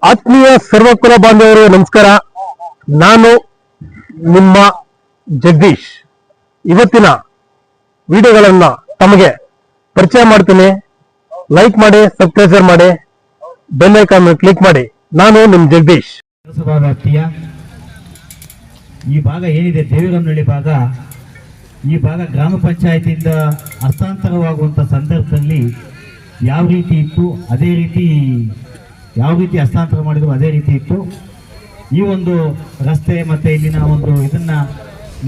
ಆತ್ಮೀಯ ಸರ್ವಕುಲ ಬಾಂಧವರು ನಮಸ್ಕಾರ. ನಾನು ನಿಮ್ಮ ಜಗದೀಶ್. ಇವತ್ತಿನ ವಿಡಿಯೋಗಳನ್ನ ತಮಗೆ ಪರಿಚಯ ಮಾಡ್ತೀನಿ. ಲೈಕ್ ಮಾಡಿ, ಸಬ್ಸ್ಕ್ರೈಬ್ ಮಾಡಿ, ಬೆಲ್ ಐಕಾನ್ ಕ್ಲಿಕ್ ಮಾಡಿ. ನಾನು ನಿಮ್ಮ ಜಗದೀಶ್. ನಗರಸಭಾ ವ್ಯಾಪ್ತಿಯ ಈ ಭಾಗ ಏನಿದೆ, ದೇವಿರನಹಳ್ಳಿ ಭಾಗ, ಈ ಭಾಗ ಗ್ರಾಮ ಪಂಚಾಯತಿಯಿಂದ ಹಸ್ತಾಂತರವಾಗುವಂಥ ಸಂದರ್ಭದಲ್ಲಿ ಯಾವ ರೀತಿ ಇತ್ತು, ಅದೇ ರೀತಿ ಯಾವ ರೀತಿ ಹಸ್ತಾಂತರ ಮಾಡಿದ್ರು ಅದೇ ರೀತಿ ಇತ್ತು. ಈ ಒಂದು ರಸ್ತೆ ಮತ್ತು ಇಲ್ಲಿನ ಒಂದು ಇದನ್ನು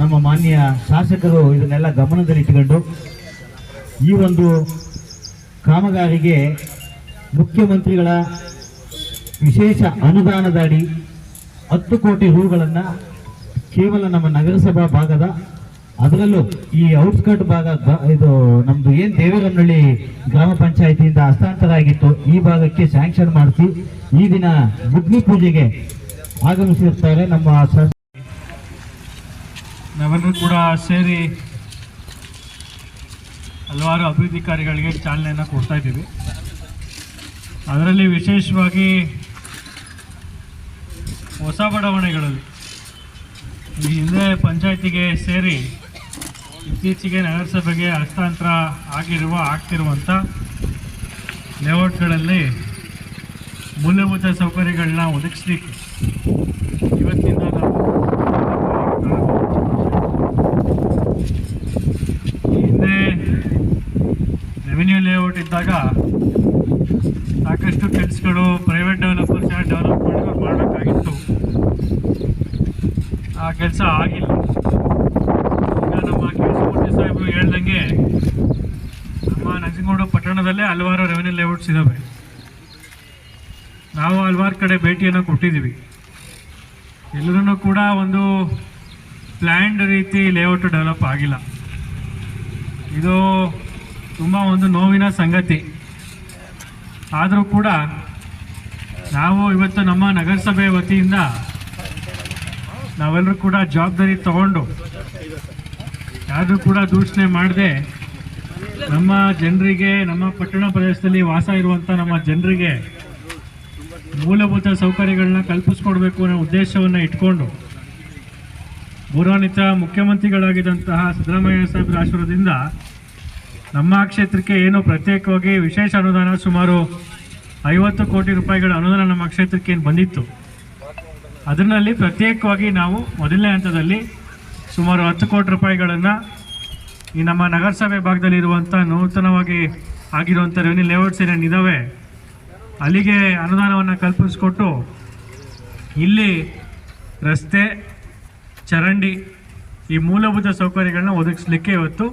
ನಮ್ಮ ಮಾನ್ಯ ಶಾಸಕರು ಇದನ್ನೆಲ್ಲ ಗಮನದಲ್ಲಿಟ್ಟುಕೊಂಡು ಈ ಒಂದು ಕಾಮಗಾರಿಗೆ ಮುಖ್ಯಮಂತ್ರಿಗಳ ವಿಶೇಷ ಅನುದಾನದಡಿ 10 ಕೋಟಿ ರೂಗಳನ್ನು ಕೇವಲ ನಮ್ಮ ನಗರಸಭಾ ಭಾಗದ, ಅದರಲ್ಲೂ ಈ ಔಟ್ಸ್ಕರ್ಟ್ ಭಾಗ, ಇದು ನಮ್ಮದು ಏನು ದೇವಿರನಹಳ್ಳಿ ಗ್ರಾಮ ಪಂಚಾಯತಿಯಿಂದ ಹಸ್ತಾಂತರ ಆಗಿತ್ತು, ಈ ಭಾಗಕ್ಕೆ ಸ್ಯಾಂಕ್ಷನ್ ಮಾಡಿಸಿ ಈ ದಿನ ಗುಗ್ನಿ ಪೂಜೆಗೆ ಆಗಮಿಸಿರ್ತಾರೆ. ನಾವೆಲ್ಲರೂ ಕೂಡ ಸೇರಿ ಹಲವಾರು ಅಭಿವೃದ್ಧಿ ಕಾರ್ಯಗಳಿಗೆ ಚಾಲನೆಯನ್ನು ಕೊಡ್ತಾ ಇದ್ದೀವಿ. ಅದರಲ್ಲಿ ವಿಶೇಷವಾಗಿ ಹೊಸ ಬಡಾವಣೆಗಳಲ್ಲಿ ಈ ಹಿಂದೆ ಪಂಚಾಯತಿಗೆ ಸೇರಿ ಇತ್ತೀಚೆಗೆ ನಗರಸಭೆಗೆ ಹಸ್ತಾಂತರ ಆಗ್ತಿರುವಂಥ ಲೇಔಟ್ಗಳಲ್ಲಿ ಮೂಲಭೂತ ಸೌಕರ್ಯಗಳನ್ನ ಒದಗಿಸ್ಲಿಕ್ಕೆ ಇವತ್ತಿಂದ ನಾವು ಹಿಂದೆ ರೆವಿನ್ಯೂ ಲೇಔಟ್ ಇದ್ದಾಗ ಸಾಕಷ್ಟು ಕೆಲಸಗಳು ಪ್ರೈವೇಟ್ ಡೆವಲಪರ್ಸ್ ಡೆವಲಪ್ ಮಾಡೋಕ್ಕಾಗಿತ್ತು. ಆ ಕೆಲಸ ಆಗಿಲ್ಲ. ಈಗ ನಮ್ಮ ಕೇಶಮೂರ್ತಿ ಸಾಹೇಬರು ಹೇಳ್ದಂಗೆ ನಮ್ಮ ನಂಜನಗೂಡು ಪಟ್ಟಣದಲ್ಲೇ ಹಲವಾರು ರೆವಿನ್ಯೂ ಲೇಔಟ್ಸ್ ಇದ್ದಾವೆ. ನಾವು ಹಲವಾರು ಕಡೆ ಭೇಟಿಯನ್ನು ಕೊಟ್ಟಿದ್ದೀವಿ. ಎಲ್ಲರೂ ಕೂಡ ಒಂದು ಪ್ಲ್ಯಾಂಡ್ ರೀತಿ ಲೇಔಟ್ ಡೆವಲಪ್ ಆಗಿಲ್ಲ. ಇದು ತುಂಬ ಒಂದು ನೋವಿನ ಸಂಗತಿ. ಆದರೂ ಕೂಡ ನಾವು ಇವತ್ತು ನಮ್ಮ ನಗರಸಭೆ ವತಿಯಿಂದ ನಾವೆಲ್ಲರೂ ಕೂಡ ಜವಾಬ್ದಾರಿ ತಗೊಂಡು ಯಾರೂ ಕೂಡ ದೂಷಣೆ ಮಾಡದೆ ನಮ್ಮ ಜನರಿಗೆ, ನಮ್ಮ ಪಟ್ಟಣ ಪ್ರದೇಶದಲ್ಲಿ ವಾಸ ಇರುವಂಥ ನಮ್ಮ ಜನರಿಗೆ ಮೂಲಭೂತ ಸೌಕರ್ಯಗಳನ್ನ ಕಲ್ಪಿಸ್ಕೊಡ್ಬೇಕು ಅನ್ನೋ ಉದ್ದೇಶವನ್ನು ಇಟ್ಕೊಂಡು ಗೌರವಾನ್ವಿತ ಮುಖ್ಯಮಂತ್ರಿಗಳಾಗಿದ್ದಂತಹ ಸಿದ್ದರಾಮಯ್ಯ ಸಾಹೇಬರ ಆಶೀರ್ವಾದದಿಂದ ನಮ್ಮ ಕ್ಷೇತ್ರಕ್ಕೆ ಏನು ಪ್ರತ್ಯೇಕವಾಗಿ ವಿಶೇಷ ಅನುದಾನ ಸುಮಾರು 50 ಕೋಟಿ ರೂಪಾಯಿಗಳ ಅನುದಾನ ನಮ್ಮ ಕ್ಷೇತ್ರಕ್ಕೆ ಏನು ಬಂದಿತ್ತು, ಅದರಲ್ಲಿ ಪ್ರತ್ಯೇಕವಾಗಿ ನಾವು ಮೊದಲನೇ ಹಂತದಲ್ಲಿ ಸುಮಾರು 10 ಕೋಟಿ ರೂಪಾಯಿಗಳನ್ನು ಈ ನಮ್ಮ ನಗರಸಭೆ ಭಾಗದಲ್ಲಿರುವಂಥ ನೂತನವಾಗಿ ಆಗಿರುವಂಥ ರೆವಿನ್ಯೂ ಲೇಔಟ್ಸ್ ಏನೇನಿದ್ದಾವೆ ಅಲ್ಲಿಗೆ ಅನುದಾನವನ್ನು ಕಲ್ಪಿಸಿಕೊಟ್ಟು ಇಲ್ಲಿ ರಸ್ತೆ, ಚರಂಡಿ, ಈ ಮೂಲಭೂತ ಸೌಕರ್ಯಗಳನ್ನ ಒದಗಿಸಲಿಕ್ಕೆ ಇವತ್ತು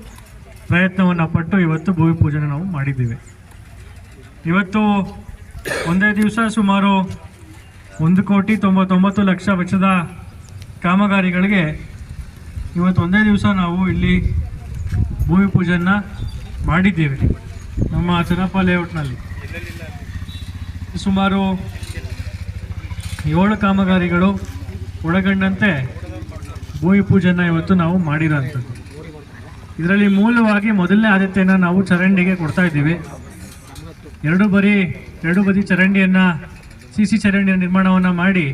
ಪ್ರಯತ್ನವನ್ನು ಪಟ್ಟು ಇವತ್ತು ಭೂಮಿ ಪೂಜೆನ ನಾವು ಮಾಡಿದ್ದೀವಿ. ಇವತ್ತು ಒಂದೇ ದಿವಸ ಸುಮಾರು 1,99,00,000 ವೆಚ್ಚದ ಕಾಮಗಾರಿಗಳಿಗೆ ಇವತ್ತು ಒಂದೇ ದಿವಸ ನಾವು ಇಲ್ಲಿ ಭೂಮಿ ಪೂಜೆಯನ್ನು ಮಾಡಿದ್ದೀವಿ. ನಮ್ಮ ಚನ್ನಪ್ಪ ಲೇಔಟ್ನಲ್ಲಿ ಸುಮಾರು 7 ಕಾಮಗಾರಿಗಳು ಒಳಗೊಂಡಂತೆ ಭೂಮಿ ಪೂಜೆಯನ್ನು ಇವತ್ತು ನಾವು ಮಾಡಿರೋಂಥದ್ದು. ಇದರಲ್ಲಿ ಮೂಲವಾಗಿ ಮೊದಲನೇ ಆದ್ಯತೆಯನ್ನು ನಾವು ಚರಂಡಿಗೆ ಕೊಡ್ತಾ ಇದ್ದೀವಿ. ಎರಡು ಬದಿ ಚರಂಡಿಯನ್ನು CC ಚರಂಡಿಯ ನಿರ್ಮಾಣವನ್ನು ಮಾಡಿ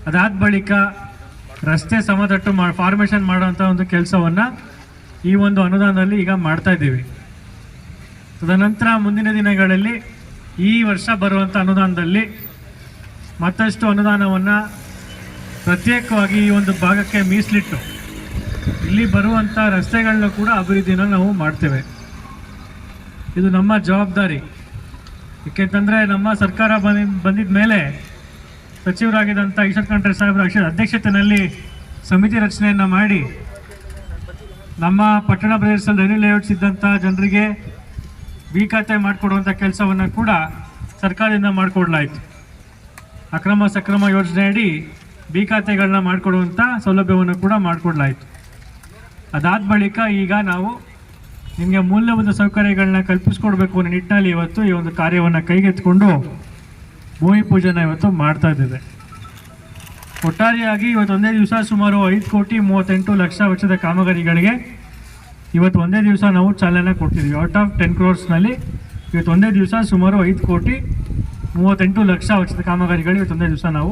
ಅದಾದ ಬಳಿಕ ರಸ್ತೆ ಸಮತಟ್ಟು ಫಾರ್ಮೇಷನ್ ಮಾಡೋಂಥ ಒಂದು ಕೆಲಸವನ್ನು ಈ ಒಂದು ಅನುದಾನದಲ್ಲಿ ಈಗ ಮಾಡ್ತಾ ಇದ್ದೀವಿ. ತದನಂತರ ಮುಂದಿನ ದಿನಗಳಲ್ಲಿ ಈ ವರ್ಷ ಬರುವಂಥ ಅನುದಾನದಲ್ಲಿ ಮತ್ತಷ್ಟು ಅನುದಾನವನ್ನು ಪ್ರತ್ಯೇಕವಾಗಿ ಈ ಒಂದು ಭಾಗಕ್ಕೆ ಮೀಸಲಿಟ್ಟು ಇಲ್ಲಿ ಬರುವಂಥ ರಸ್ತೆಗಳನ್ನ ಕೂಡ ಅಭಿವೃದ್ಧಿನ ನಾವು ಮಾಡ್ತೇವೆ. ಇದು ನಮ್ಮ ಜವಾಬ್ದಾರಿ. ಏಕೆಂತಂದರೆ ನಮ್ಮ ಸರ್ಕಾರ ಬಂದಿದ್ದ ಮೇಲೆ ಸಚಿವರಾಗಿದ್ದಂಥ ಈಶ್ವರ್ ಖಂಡ್ರೆ ಸಾಹೇಬರ ಅಧ್ಯಕ್ಷತೆಯಲ್ಲಿ ಸಮಿತಿ ರಚನೆಯನ್ನು ಮಾಡಿ ನಮ್ಮ ಪಟ್ಟಣ ಪ್ರದೇಶದಲ್ಲಿ ರೆವಿನ್ಯೂ ಲೇಔಟ್ಸ್ ಇದ್ದಂಥ ಜನರಿಗೆ ಬಿ ಖಾತೆ ಮಾಡಿಕೊಡುವಂಥ ಕೆಲಸವನ್ನು ಕೂಡ ಸರ್ಕಾರದಿಂದ ಮಾಡಿಕೊಡ್ಲಾಯಿತು. ಅಕ್ರಮ ಸಕ್ರಮ ಯೋಜನೆಯಡಿ ಬಿ ಖಾತೆಗಳನ್ನ ಮಾಡಿಕೊಡುವಂಥ ಸೌಲಭ್ಯವನ್ನು ಕೂಡ ಮಾಡಿಕೊಡ್ಲಾಯಿತು. ಅದಾದ ಬಳಿಕ ಈಗ ನಾವು ನಿಮಗೆ ಮೂಲಭೂತ ಸೌಕರ್ಯಗಳನ್ನ ಕಲ್ಪಿಸ್ಕೊಡ್ಬೇಕು ಅನ್ನೋ ನಿಟ್ಟಿನಲ್ಲಿ ಇವತ್ತು ಈ ಒಂದು ಕಾರ್ಯವನ್ನು ಕೈಗೆತ್ತಿಕೊಂಡು ಭೂಮಿ ಪೂಜೆನ ಇವತ್ತು ಮಾಡ್ತಾ ಇದ್ದೇವೆ. ಒಟ್ಟಾರೆಯಾಗಿ ಇವತ್ತು ಒಂದೇ ದಿವಸ ಸುಮಾರು 5,38,00,000 ವೆಚ್ಚದ ಕಾಮಗಾರಿಗಳಿಗೆ ಇವತ್ತು ಒಂದೇ ದಿವಸ ನಾವು ಚಾಲನೆ ಕೊಡ್ತಿದ್ದೀವಿ. ಔಟ್ ಆಫ್ 10 crores ಇವತ್ತು ಒಂದೇ ದಿವಸ ಸುಮಾರು 5,38,00,000 38 ಲಕ್ಷ ವೆಚ್ಚದ ಕಾಮಗಾರಿಗಳು ಇವತ್ತೊಂದೇ ದಿವಸ ನಾವು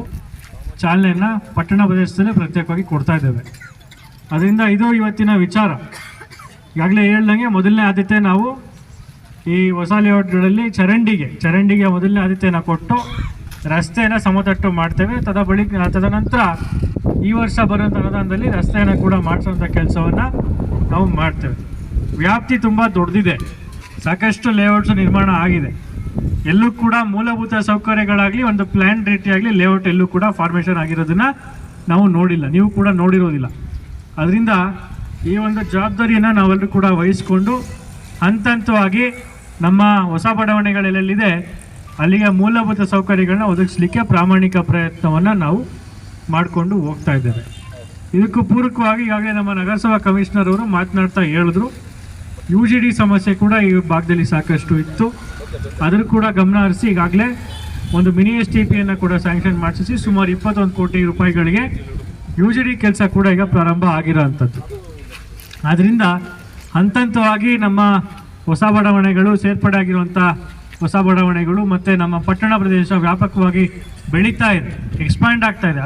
ಚಾಲನೆಯನ್ನು ಪಟ್ಟಣ ಪ್ರದೇಶದಲ್ಲಿ ಪ್ರತ್ಯೇಕವಾಗಿ ಕೊಡ್ತಾ ಇದ್ದೇವೆ. ಅದರಿಂದ ಇದು ಇವತ್ತಿನ ವಿಚಾರ. ಈಗಾಗಲೇ ಹೇಳ್ದಂಗೆ ಮೊದಲನೇ ಆದ್ಯತೆ ನಾವು ಈ ಹೊಸ ಲೇಔಟ್ಗಳಲ್ಲಿ ಚರಂಡಿಗೆ ಮೊದಲನೇ ಆದ್ಯತೆಯನ್ನು ಕೊಟ್ಟು ರಸ್ತೆಯನ್ನು ಸಮತಟ್ಟು ಮಾಡ್ತೇವೆ. ತದನಂತರ ಈ ವರ್ಷ ಬರುವಂಥ ಅನುದಾನದಲ್ಲಿ ರಸ್ತೆಯನ್ನು ಕೂಡ ಮಾಡಿಸುವಂಥ ಕೆಲಸವನ್ನು ನಾವು ಮಾಡ್ತೇವೆ. ವ್ಯಾಪ್ತಿ ತುಂಬ ದೊಡ್ಡದಿದೆ, ಸಾಕಷ್ಟು ಲೇಔಟ್ಸ್ ನಿರ್ಮಾಣ ಆಗಿದೆ. ಎಲ್ಲೂ ಕೂಡ ಮೂಲಭೂತ ಸೌಕರ್ಯಗಳಾಗಲಿ ಒಂದು ಪ್ಲ್ಯಾನ್ ರೀತಿಯಾಗಲಿ ಲೇಔಟ್ ಎಲ್ಲೂ ಕೂಡ ಫಾರ್ಮೇಷನ್ ಆಗಿರೋದನ್ನು ನಾವು ನೋಡಿಲ್ಲ, ನೀವು ಕೂಡ ನೋಡಿರೋದಿಲ್ಲ. ಅದರಿಂದ ಈ ಒಂದು ಜವಾಬ್ದಾರಿಯನ್ನು ನಾವೆಲ್ಲರೂ ಕೂಡ ವಹಿಸ್ಕೊಂಡು ಹಂತವಾಗಿ ನಮ್ಮ ಹೊಸ ಬಡಾವಣೆಗಳೆಲ್ಲಿದೆ ಅಲ್ಲಿಗೆ ಮೂಲಭೂತ ಸೌಕರ್ಯಗಳನ್ನ ಒದಗಿಸಲಿಕ್ಕೆ ಪ್ರಾಮಾಣಿಕ ಪ್ರಯತ್ನವನ್ನು ನಾವು ಮಾಡಿಕೊಂಡು ಹೋಗ್ತಾ ಇದ್ದೇವೆ. ಇದಕ್ಕೂ ಪೂರಕವಾಗಿ ಈಗಾಗಲೇ ನಮ್ಮ ನಗರಸಭಾ ಕಮಿಷನರ್ ಅವರು ಮಾತನಾಡ್ತಾ ಹೇಳಿದ್ರು, UGD ಸಮಸ್ಯೆ ಕೂಡ ಈ ಭಾಗದಲ್ಲಿ ಸಾಕಷ್ಟು ಇತ್ತು. ಅದ್ರ ಕೂಡ ಗಮನ ಹರಿಸಿ ಈಗಾಗಲೇ ಒಂದು ಮಿನಿ STPಯನ್ನು ಕೂಡ ಸ್ಯಾಂಕ್ಷನ್ ಮಾಡಿಸಿ ಸುಮಾರು 21 ಕೋಟಿ ರೂಪಾಯಿಗಳಿಗೆ UGD ಕೆಲಸ ಕೂಡ ಈಗ ಪ್ರಾರಂಭ ಆಗಿರೋವಂಥದ್ದು. ಆದ್ದರಿಂದ ಹಂತವಾಗಿ ನಮ್ಮ ಹೊಸ ಬಡಾವಣೆಗಳು ಸೇರ್ಪಡೆ ಆಗಿರುವಂಥ ಹೊಸ ಬಡಾವಣೆಗಳು ಮತ್ತು ನಮ್ಮ ಪಟ್ಟಣ ಪ್ರದೇಶ ವ್ಯಾಪಕವಾಗಿ ಬೆಳೀತಾ ಇದೆ, ಎಕ್ಸ್ಪ್ಯಾಂಡ್ ಆಗ್ತಾ ಇದೆ.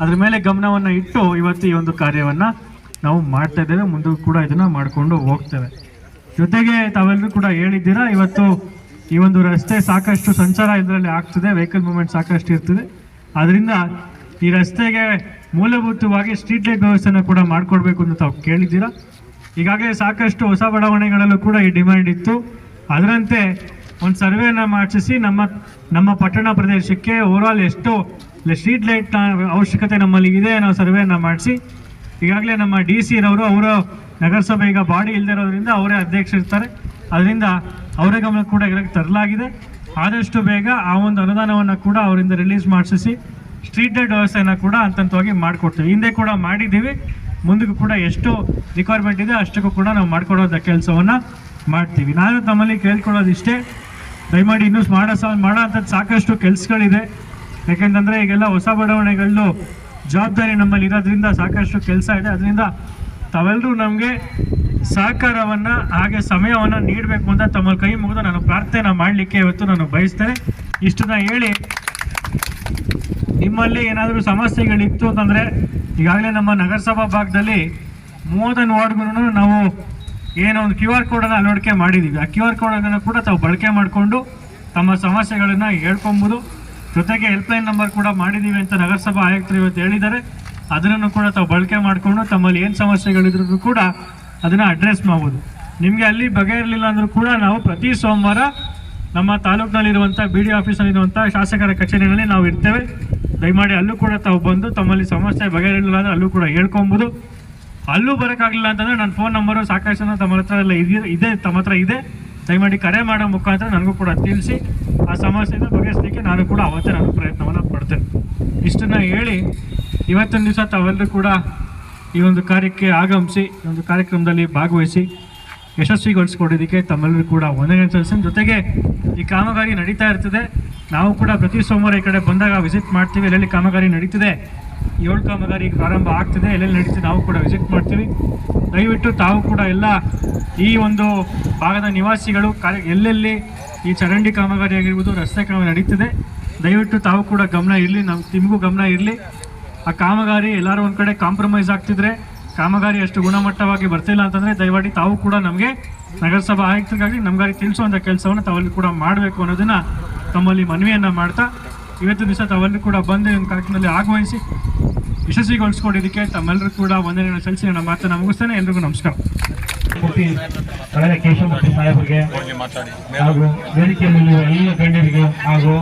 ಅದ್ರ ಮೇಲೆ ಗಮನವನ್ನು ಇಟ್ಟು ಇವತ್ತು ಈ ಒಂದು ಕಾರ್ಯವನ್ನು ನಾವು ಮಾಡ್ತಾ ಇದ್ದೇವೆ. ಮುಂದೆ ಕೂಡ ಇದನ್ನು ಮಾಡಿಕೊಂಡು ಹೋಗ್ತೇವೆ. ಜೊತೆಗೆ ತಾವೆಲ್ಲರೂ ಕೂಡ ಹೇಳಿದ್ದೀರಾ, ಇವತ್ತು ಈ ಒಂದು ರಸ್ತೆ ಸಾಕಷ್ಟು ಸಂಚಾರ ಇದರಲ್ಲಿ ಆಗ್ತದೆ, ವೆಹಿಕಲ್ ಮೂವ್ಮೆಂಟ್ ಸಾಕಷ್ಟು ಇರ್ತದೆ. ಆದ್ದರಿಂದ ಈ ರಸ್ತೆಗೆ ಮೂಲಭೂತವಾಗಿ ಸ್ಟ್ರೀಟ್ ಲೈಟ್ ವ್ಯವಸ್ಥೆನ ಕೂಡ ಮಾಡಿಕೊಡ್ಬೇಕು ಅಂತ ತಾವು ಕೇಳಿದ್ದೀರಾ. ಈಗಾಗಲೇ ಸಾಕಷ್ಟು ಹೊಸ ಬಡಾವಣೆಗಳಲ್ಲೂ ಕೂಡ ಈ ಡಿಮ್ಯಾಂಡ್ ಇತ್ತು. ಅದರಂತೆ ಒಂದು ಸರ್ವೆಯನ್ನು ಮಾಡಿಸಿ ನಮ್ಮ ಪಟ್ಟಣ ಪ್ರದೇಶಕ್ಕೆ ಓವರಾಲ್ ಎಷ್ಟು ಸ್ಟ್ರೀಟ್ ಲೈಟ್ನ ಅವಶ್ಯಕತೆ ನಮ್ಮಲ್ಲಿ ಇದೆ ಅನ್ನೋ ಸರ್ವೆಯನ್ನು ಮಾಡಿಸಿ ಈಗಾಗಲೇ ನಮ್ಮ DC ರವರು ಅವರು ನಗರಸಭೆ ಈಗ ಬಾಡಿ ಇಲ್ಲದೆ ಇರೋದ್ರಿಂದ ಅವರೇ ಅಧ್ಯಕ್ಷರಿರ್ತಾರೆ. ಅದರಿಂದ ಅವರ ಗಮನ ಕೂಡ ಇದಕ್ಕೆ ತರಲಾಗಿದೆ. ಆದಷ್ಟು ಬೇಗ ಆ ಒಂದು ಅನುದಾನವನ್ನು ಕೂಡ ಅವರಿಂದ ರಿಲೀಸ್ ಮಾಡಿಸಿ ಸ್ಟ್ರೀಟ್ ಲೈಟ್ ವ್ಯವಸ್ಥೆಯನ್ನು ಕೂಡ ಹಂತವಾಗಿ ಮಾಡಿಕೊಡ್ತೀವಿ. ಹಿಂದೆ ಕೂಡ ಮಾಡಿದ್ದೀವಿ, ಮುಂದಕ್ಕೂ ಕೂಡ ಎಷ್ಟು ರಿಕ್ವೈರ್ಮೆಂಟ್ ಇದೆ ಅಷ್ಟಕ್ಕೂ ಕೂಡ ನಾವು ಮಾಡಿಕೊಡೋದ ಕೆಲಸವನ್ನು ಮಾಡ್ತೀವಿ. ನಾನು ತಮ್ಮಲ್ಲಿ ಕೇಳ್ಕೊಳ್ಳೋದಿಷ್ಟೇ, ದಯಮಾಡಿ ಇನ್ನೂ ಮಾಡೋ ಅಂಥದ್ದು ಸಾಕಷ್ಟು ಕೆಲಸಗಳಿದೆ. ಯಾಕೆಂತಂದರೆ ಈಗೆಲ್ಲ ಹೊಸ ಬಡಾವಣೆಗಳು ಜವಾಬ್ದಾರಿ ನಮ್ಮಲ್ಲಿ ಇರೋದ್ರಿಂದ ಸಾಕಷ್ಟು ಕೆಲಸ ಇದೆ. ಅದರಿಂದ ತಾವೆಲ್ಲರೂ ನಮಗೆ ಸಹಕಾರವನ್ನು ಹಾಗೆ ಸಮಯವನ್ನು ನೀಡಬೇಕು ಅಂತ ತಮ್ಮ ಕೈ ಮುಗಿದು ನಾನು ಪ್ರಾರ್ಥನೆ ಮಾಡಲಿಕ್ಕೆ ಇವತ್ತು ನಾನು ಬಯಸ್ತೇನೆ. ಇಷ್ಟನ್ನ ಹೇಳಿ, ನಿಮ್ಮಲ್ಲಿ ಏನಾದರೂ ಸಮಸ್ಯೆಗಳಿತ್ತು ಅಂತಂದರೆ ಈಗಾಗಲೇ ನಮ್ಮ ನಗರಸಭಾ ಭಾಗದಲ್ಲಿ 31 ವಾರ್ಡ್ಗೂ ನಾವು ಏನೋ ಒಂದು QR ಕೋಡನ್ನು ಅಳವಡಿಕೆ ಮಾಡಿದ್ದೀವಿ. ಆ QR ಕೋಡನ್ನು ಕೂಡ ತಾವು ಬಳಕೆ ಮಾಡಿಕೊಂಡು ತಮ್ಮ ಸಮಸ್ಯೆಗಳನ್ನು ಹೇಳ್ಕೊಬೋದು. ಜೊತೆಗೆ ಹೆಲ್ಪ್ಲೈನ್ ನಂಬರ್ ಕೂಡ ಮಾಡಿದ್ದೀವಿ ಅಂತ ನಗರಸಭಾ ಆಯುಕ್ತರು ಇವತ್ತು ಹೇಳಿದ್ದಾರೆ. ಅದನ್ನು ಕೂಡ ತಾವು ಬಳಕೆ ಮಾಡಿಕೊಂಡು ತಮ್ಮಲ್ಲಿ ಏನು ಸಮಸ್ಯೆಗಳಿದ್ರೂ ಕೂಡ ಅದನ್ನು ಅಡ್ರೆಸ್ ಮಾಡ್ಬೋದು. ನಿಮಗೆ ಅಲ್ಲಿ ಬಗೆಯಿರಲಿಲ್ಲ ಅಂದರೂ ಕೂಡ ನಾವು ಪ್ರತಿ ಸೋಮವಾರ ನಮ್ಮ ತಾಲೂಕಿನಲ್ಲಿರುವಂಥ BD ಆಫೀಸಲ್ಲಿರುವಂಥ ಶಾಸಕರ ಕಚೇರಿಯಲ್ಲಿ ನಾವು ಇರ್ತೇವೆ. ದಯಮಾಡಿ ಅಲ್ಲೂ ಕೂಡ ತಾವು ಬಂದು ತಮ್ಮಲ್ಲಿ ಸಮಸ್ಯೆ ಬಗೆಹರಿಲಿಲ್ಲ ಅಂದರೆ ಅಲ್ಲೂ ಕೂಡ ಹೇಳ್ಕೊಬೋದು. ಅಲ್ಲೂ ಬರೋಕ್ಕಾಗಲಿಲ್ಲ ಅಂತಂದರೆ ನನ್ನ ಫೋನ್ ನಂಬರು ಸಾಕಷ್ಟು ಜನ ತಮ್ಮ ಹತ್ರ ಎಲ್ಲ ತಮ್ಮ ಹತ್ರ ಇದೆ. ದಯಮಾಡಿ ಕರೆ ಮಾಡೋ ಮುಖಾಂತರ ನನಗೂ ಕೂಡ ತಿಳಿಸಿ ಆ ಸಮಸ್ಯೆನ ಬಗೆಹರಿಸಲಿಕ್ಕೆ ನಾನು ಕೂಡ ಅವತ್ತೇ ನಾನು ಪ್ರಯತ್ನವನ್ನು ಪಡ್ತೇನೆ. ಇಷ್ಟನ್ನು ಹೇಳಿ ಇವತ್ತಿನ ದಿವಸ ತಾವೆಲ್ಲರೂ ಕೂಡ ಈ ಒಂದು ಕಾರ್ಯಕ್ಕೆ ಆಗಮಿಸಿ ಈ ಒಂದು ಕಾರ್ಯಕ್ರಮದಲ್ಲಿ ಭಾಗವಹಿಸಿ ಯಶಸ್ವಿಗೊಳಿಸ್ಕೊಡೋದಕ್ಕೆ ತಮ್ಮೆಲ್ಲರೂ ಕೂಡ ವಂದನೆ ಸಲ್ಲಿಸಿ. ಜೊತೆಗೆ ಈ ಕಾಮಗಾರಿ ನಡೀತಾ ಇರ್ತದೆ. ನಾವು ಕೂಡ ಪ್ರತಿ ಸೋಮವಾರ ಈ ಕಡೆ ಬಂದಾಗ ವಿಸಿಟ್ ಮಾಡ್ತೀವಿ. ಎಲ್ಲೆಲ್ಲಿ ಕಾಮಗಾರಿ ನಡೀತಿದೆ, 7 ಕಾಮಗಾರಿ ಪ್ರಾರಂಭ ಆಗ್ತಿದೆ, ಎಲ್ಲೆಲ್ಲಿ ನಡೀತಿದೆ ನಾವು ಕೂಡ ವಿಸಿಟ್ ಮಾಡ್ತೀವಿ. ದಯವಿಟ್ಟು ತಾವು ಕೂಡ ಎಲ್ಲ ಈ ಒಂದು ಭಾಗದ ನಿವಾಸಿಗಳು ಎಲ್ಲೆಲ್ಲಿ ಈ ಚರಂಡಿ ಕಾಮಗಾರಿ ಆಗಿರ್ಬೋದು, ರಸ್ತೆ ಕಾಮಗಾರಿ ನಡೀತಿದೆ, ದಯವಿಟ್ಟು ತಾವು ಕೂಡ ಗಮನ ಇರಲಿ, ನಿಮಗೂ ಗಮನ ಇರಲಿ. ಆ ಕಾಮಗಾರಿ ಎಲ್ಲರೂ ಒಂದು ಕಡೆ ಕಾಂಪ್ರಮೈಸ್ ಆಗ್ತಿದ್ರೆ, ಕಾಮಗಾರಿ ಅಷ್ಟು ಗುಣಮಟ್ಟವಾಗಿ ಬರ್ತಿಲ್ಲ ಅಂತಂದರೆ ದಯಮಾಡಿ ತಾವು ಕೂಡ ನಮಗೆ ನಗರಸಭಾ ಆಯುಕ್ತರಿಗಾಗಿ ನಮಗಾಗಿ ತಿಳಿಸುವಂಥ ಕೆಲಸವನ್ನು ತಾವಲ್ಲಿ ಕೂಡ ಮಾಡಬೇಕು ಅನ್ನೋದನ್ನು ತಮ್ಮಲ್ಲಿ ಮನವಿಯನ್ನು ಮಾಡ್ತಾ ಇವತ್ತಿನ ದಿವಸ ತಾವೆಲ್ಲರೂ ಕೂಡ ಬಂದು ಒಂದು ಕಾರ್ಯಕ್ರಮದಲ್ಲಿ ಭಾಗವಹಿಸಿ ಯಶಸ್ವಿಗೊಳಿಸ್ಕೊಂಡಿದ್ದಕ್ಕೆ ತಮ್ಮೆಲ್ಲರೂ ಕೂಡ ವಂದನೆಯನ್ನು ಸಲ್ಲಿಸಿ ನನ್ನ ಮಾತನ್ನು ಮುಗಿಸ್ತೇನೆ. ಎಲ್ರಿಗೂ ನಮಸ್ಕಾರ. ಕೇಶವಮೂರ್ತಿ ಸಾಹೇಬರಿಗೆ ಹಾಗೂ ವೇದಿಕೆಯಲ್ಲಿ ಎಲ್ಲ ಗಣ್ಯರಿಗೆ ಹಾಗೂ